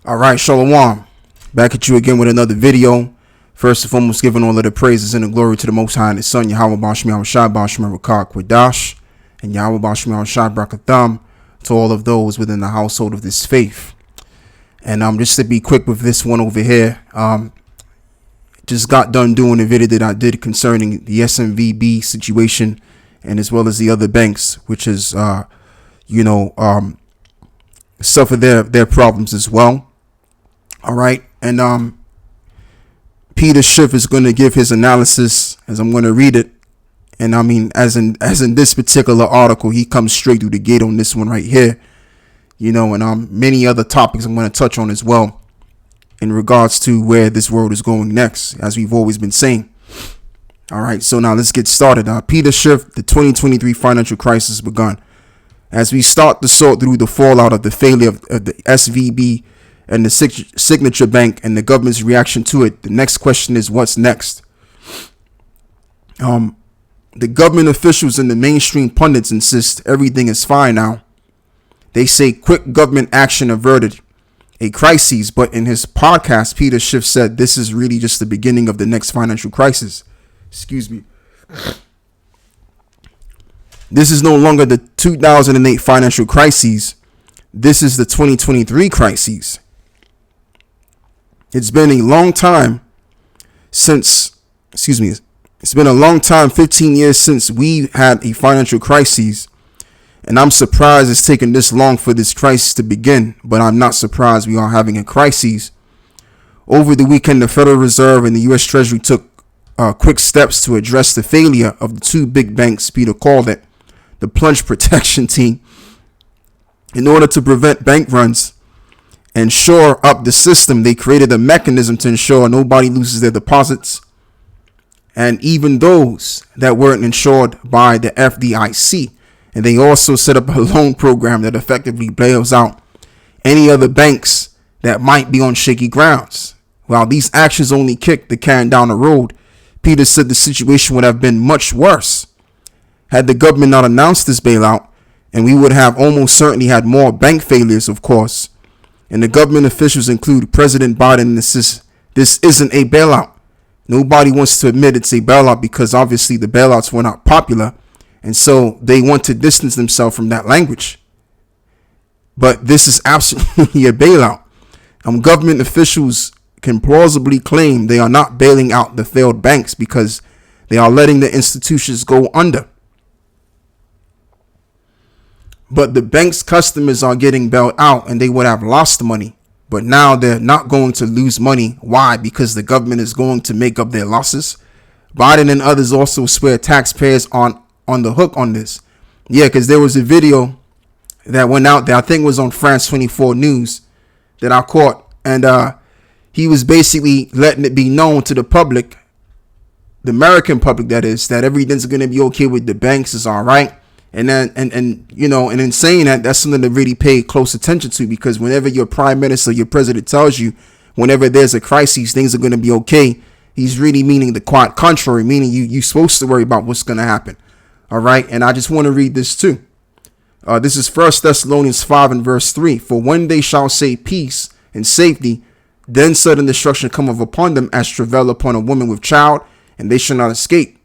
All right, Shalom. Back at you again with another video. First and foremost, giving all of the praises and the glory to the Most High and His Son, Yahweh Bashmi Al-Shai Bashmi Rakak Kwadash, and Yahweh Bashmi Al-Shai Brakatham, to all of those within the household of this faith. And just to be quick with this one over here, just got done doing a video that I did concerning the SMVB situation, and as well as the other banks, which is, suffer their problems as well. All right, and Peter Schiff is going to give his analysis as I'm going to read it, and I mean, as in this particular article, he comes straight through the gate on this one right here, and many other topics I'm going to touch on as well in regards to where this world is going next, as we've always been saying. All right, so now let's get started. Peter Schiff, the 2023 financial crisis begun. As we start to sort through the fallout of the failure of the SVB and the Signature Bank and the government's reaction to it, the next question is, what's next? The government officials and the mainstream pundits insist everything is fine now. They say quick government action averted a crisis, but in his podcast, Peter Schiff said this is really just the beginning of the next financial crisis. Excuse me. This is no longer the 2008 financial crisis. This is the 2023 crisis. It's been a long time since, it's been a long time, 15 years since we had a financial crisis. And I'm surprised it's taken this long for this crisis to begin, but I'm not surprised we are having a crisis. Over the weekend, the Federal Reserve and the U.S. Treasury took quick steps to address the failure of the two big banks. Peter called it the plunge protection team. In order to prevent bank runs and shore up the system, they created a mechanism to ensure nobody loses their deposits, and even those that weren't insured by the FDIC. And they also set up a loan program that effectively bails out any other banks that might be on shaky grounds. While these actions only kicked the can down the road, Peter said the situation would have been much worse had the government not announced this bailout, and we would have almost certainly had more bank failures, of course. And the government officials include President Biden insists this isn't a bailout. Nobody wants to admit it's a bailout because obviously the bailouts were not popular, and so they want to distance themselves from that language. But this is absolutely a bailout. Government officials can plausibly claim they are not bailing out the failed banks because they are letting the institutions go under. But the bank's customers are getting bailed out and they would have lost money. But now they're not going to lose money. Why? Because the government is going to make up their losses. Biden and others also swear taxpayers aren't on the hook on this. Yeah, because there was a video that went out there, I think it was on France 24 News, that I caught. And he was basically letting it be known to the public, the American public that is, that everything's going to be okay with the banks, is all right. And then, and in saying that, that's something to really pay close attention to, because whenever your prime minister, your president tells you, whenever there's a crisis, things are going to be okay, he's really meaning the quite contrary, meaning you're supposed to worry about what's going to happen. All right. And I just want to read this too. This is 1 Thessalonians 5 and verse 3. For when they shall say peace and safety, then sudden destruction cometh upon them as travail upon a woman with child, and they shall not escape.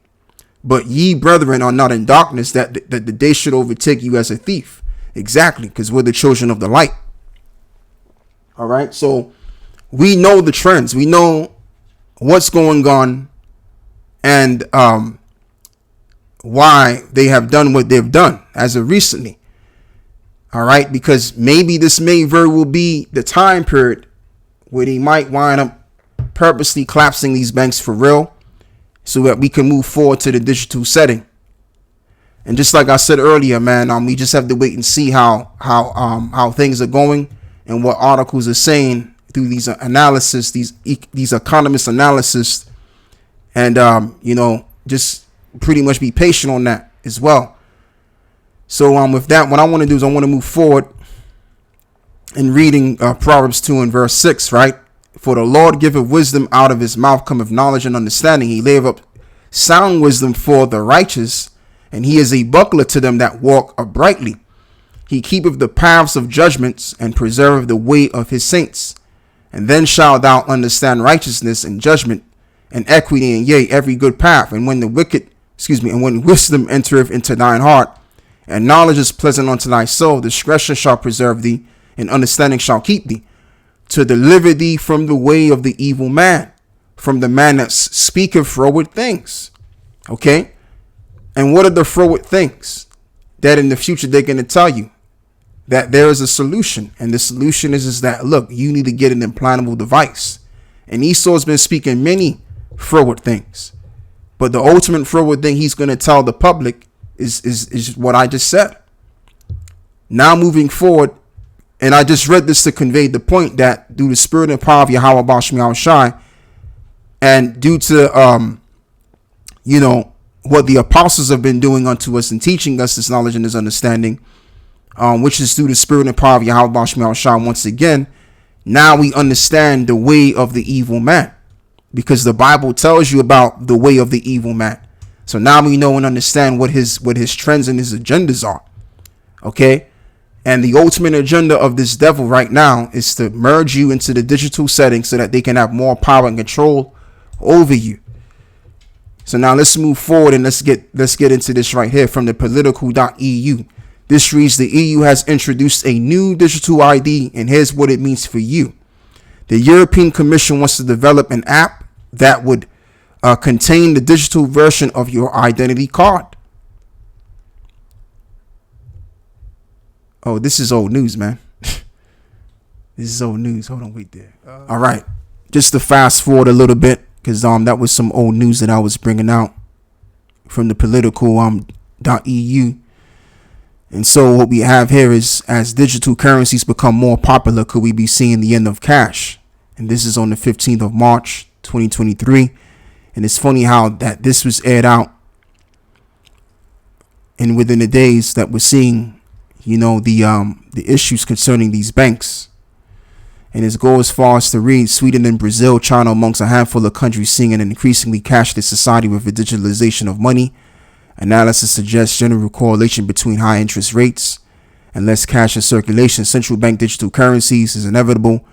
But ye, brethren, are not in darkness, that the day should overtake you as a thief. Exactly, because we're the children of the light. All right, so we know the trends. We know what's going on and why they have done what they've done as of recently. All right, because maybe this may very well be the time period where they might wind up purposely collapsing these banks for real, so that we can move forward to the digital setting. And just like I said earlier, man, we just have to wait and see how things are going and what articles are saying through these analysis, these economist analysis, and just pretty much be patient on that as well. So with that, what I want to do is I want to move forward in reading Proverbs 2 and verse 6, right? For the Lord giveth wisdom, out of his mouth cometh knowledge and understanding. He layeth up sound wisdom for the righteous, and he is a buckler to them that walk uprightly. He keepeth the paths of judgments and preserveth the way of his saints. And then shalt thou understand righteousness and judgment and equity, and yea, every good path. And when when wisdom entereth into thine heart, and knowledge is pleasant unto thy soul, discretion shall preserve thee, and understanding shall keep thee, to deliver thee from the way of the evil man, from the man that speaketh froward things. Okay? And what are the froward things? That in the future they're going to tell you that there is a solution. And the solution is that, look, you need to get an implantable device. And Esau's been speaking many froward things. But the ultimate froward thing he's going to tell the public is what I just said. Now moving forward, and I just read this to convey the point that through the spirit and power of Yahweh Bashmi Shai, and due to what the apostles have been doing unto us and teaching us this knowledge and this understanding, which is through the spirit and power of Yahweh Bashmi Shai, once again, now we understand the way of the evil man, because the Bible tells you about the way of the evil man. So now we know and understand what his trends and his agendas are. Okay? And the ultimate agenda of this devil right now is to merge you into the digital setting so that they can have more power and control over you. So now let's move forward and let's get into this right here from the political.eu. This reads, the EU has introduced a new digital ID, and here's what it means for you. The European Commission wants to develop an app that would contain the digital version of your identity card. Oh, this is old news, man. This is old news. Hold on, wait there. All right. Just to fast forward a little bit, because that was some old news that I was bringing out from the political.eu. And so what we have here is, as digital currencies become more popular, could we be seeing the end of cash? And this is on the 15th of March, 2023. And it's funny how that this was aired out, and within the days that we're seeing, the issues concerning these banks. And it goes as far as to read, Sweden and Brazil, China amongst a handful of countries seeing an increasingly cashless society with the digitalization of money. Analysis suggests general correlation between high interest rates and less cash in circulation. Central bank digital currencies is inevitable,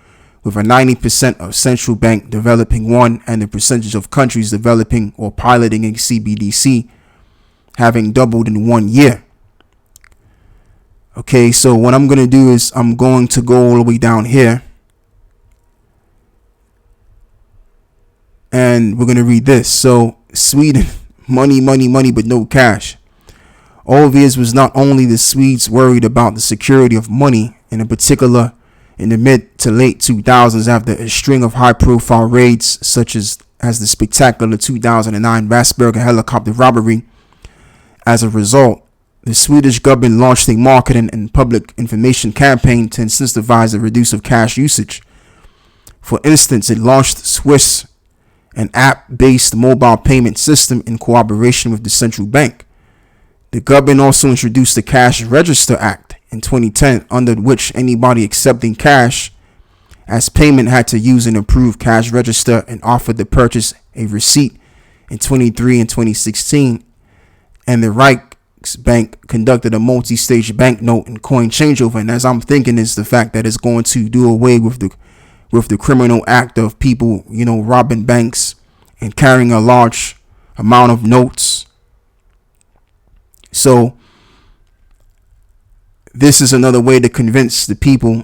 with a 90% of central bank developing one and the percentage of countries developing or piloting a CBDC having doubled in 1 year. Okay, so what I'm going to do is I'm going to go all the way down here, and we're going to read this. So Sweden, money, but no cash. Obvious was not only the Swedes worried about the security of money, and in particular in the mid to late 2000s after a string of high profile raids such as the spectacular 2009 Vassberger helicopter robbery. As a result, the Swedish government launched a marketing and public information campaign to incentivize the reduce of cash usage. For instance, it launched Swiss, an app-based mobile payment system in cooperation with the central bank. The government also introduced the Cash Register Act in 2010, under which anybody accepting cash as payment had to use an approved cash register and offered to purchase a receipt in 2023 and 2016. And the Riksbank conducted a multi-stage banknote and coin changeover. And as I'm thinking, is the fact that it's going to do away with the criminal act of people, robbing banks and carrying a large amount of notes. So this is another way to convince the people,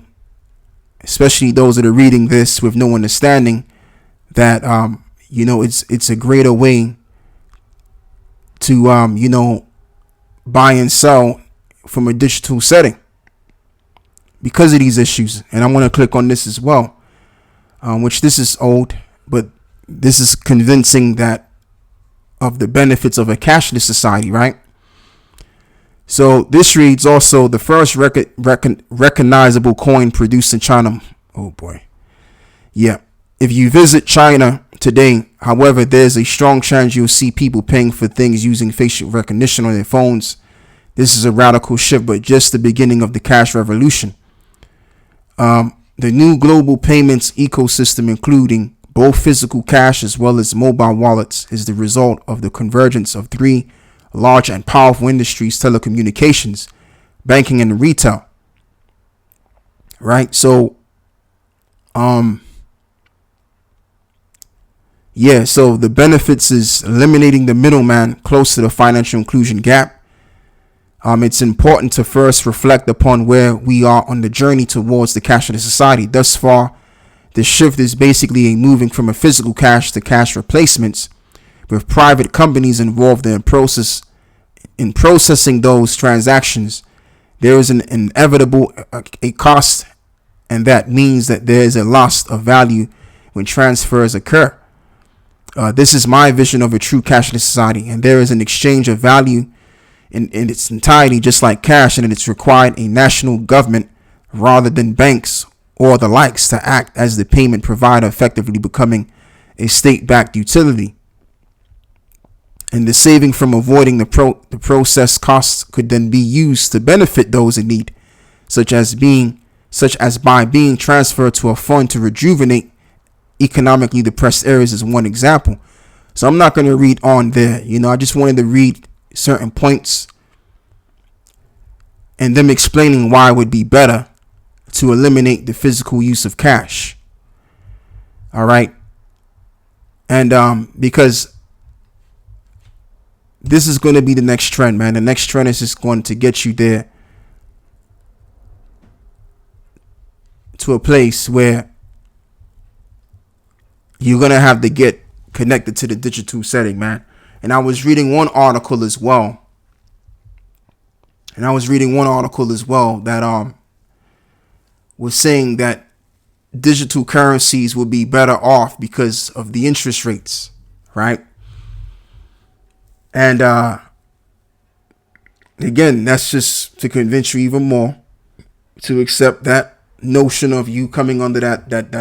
especially those that are reading this with no understanding, that it's a greater way to buy and sell from a digital setting because of these issues. And I want to click on this as well, which this is old, but this is convincing that of the benefits of a cashless society, right? So this reads also, the first recognizable coin produced in China. Oh boy. Yeah. If you visit China today, however, there's a strong chance you'll see people paying for things using facial recognition on their phones. This is a radical shift, but just the beginning of the cash revolution. The new global payments ecosystem, including both physical cash as well as mobile wallets, is the result of the convergence of three large and powerful industries: telecommunications, banking, and retail. Right? So, Yeah, so the benefits is eliminating the middleman close to the financial inclusion gap. It's important to first reflect upon where we are on the journey towards the cashless society. Thus far, the shift is basically a moving from a physical cash to cash replacements, with private companies involved in processing those transactions. There is an inevitable a cost, and that means that there is a loss of value when transfers occur. This is my vision of a true cashless society, and there is an exchange of value in its entirety, just like cash, and it's required a national government rather than banks or the likes to act as the payment provider, effectively becoming a state-backed utility. And the saving from avoiding the process costs could then be used to benefit those in need, such as by being transferred to a fund to rejuvenate economically depressed areas, is one example. So I'm not going to read on there. I just wanted to read certain points and them explaining why it would be better to eliminate the physical use of cash. All right. And because this is going to be the next trend, man. The next trend is just going to get you there to a place where you're going to have to get connected to the digital setting, man. And I was reading one article as well. That was saying that digital currencies will be better off because of the interest rates, right? And again, that's just to convince you even more to accept that notion of you coming under that